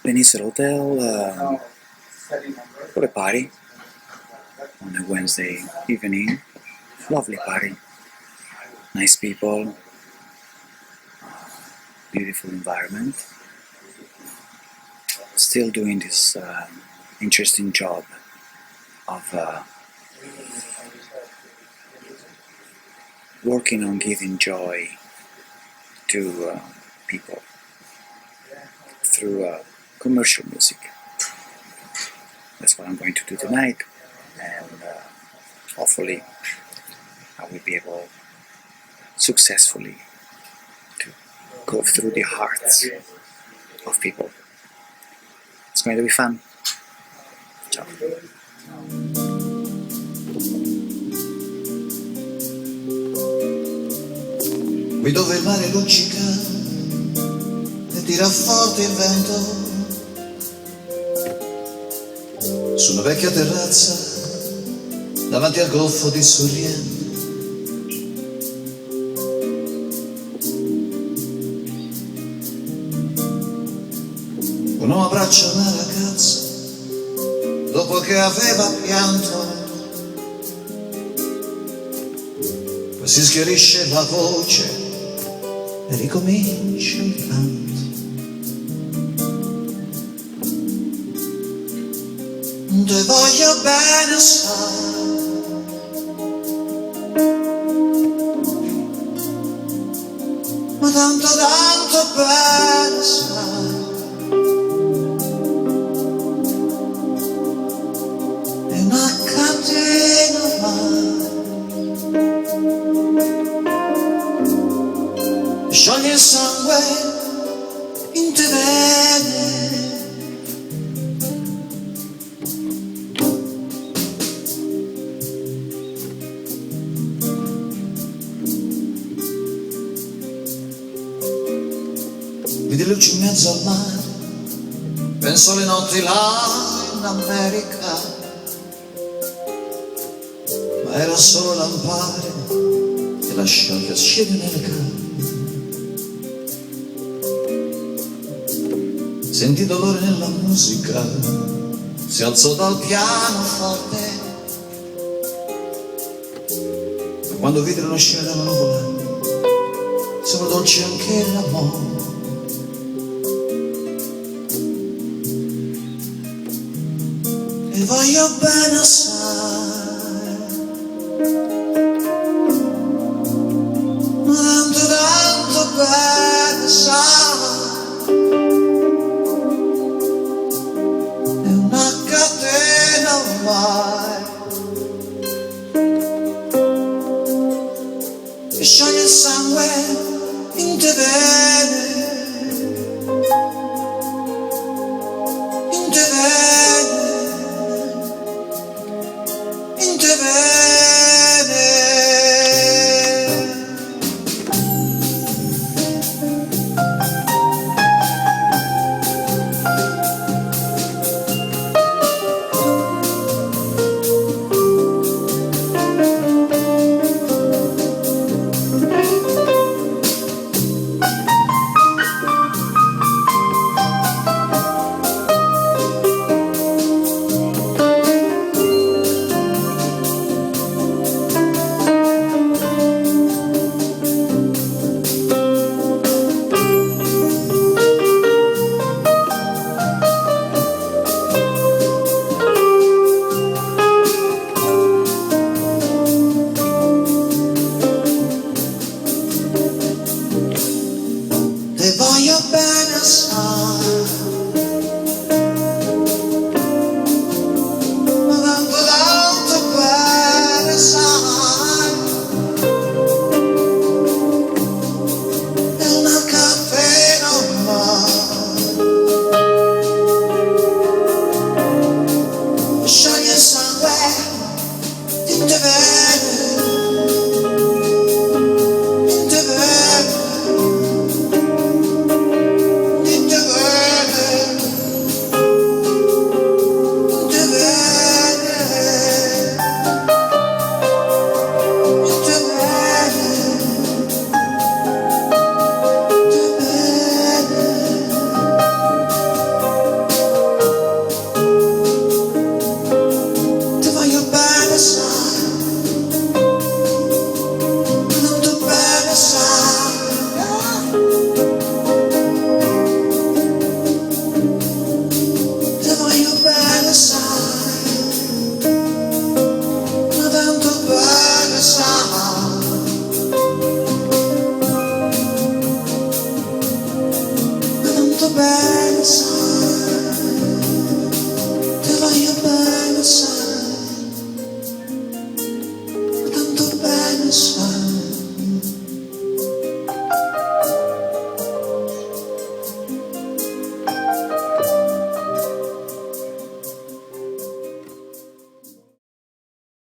Peninsula Hotel for a party on a Wednesday evening. Lovely party, nice people, beautiful environment. Still doing this interesting job of working on giving joy to people through commercial music. That's what I'm going to do tonight, and hopefully I will be able successfully to go through the hearts of people. It's going to be fun. Ciao. Qui dove il mare luccica e tira forte il vento, su una vecchia terrazza davanti al golfo di Sorrento, un uomo abbraccia una ragazza dopo che aveva pianto, poi si schiarisce la voce e ricomincia il canto. Te voglio bene assai, ma tanto tanto bene assai, è una catena ormai, scioglie il sangue in te vene. Vedi luci in mezzo al mare, penso alle notti là in America, ma era solo lampare e la scioglia scende nelle camere. Sentì dolore nella musica, si alzò dal pianoforte, ma quando vide lo scena della nuvola, sembra dolce anche l'amore. E voglio bene assai, ma tanto tanto bene assai, è una catena ormai, e scioglie il sangue in te vene.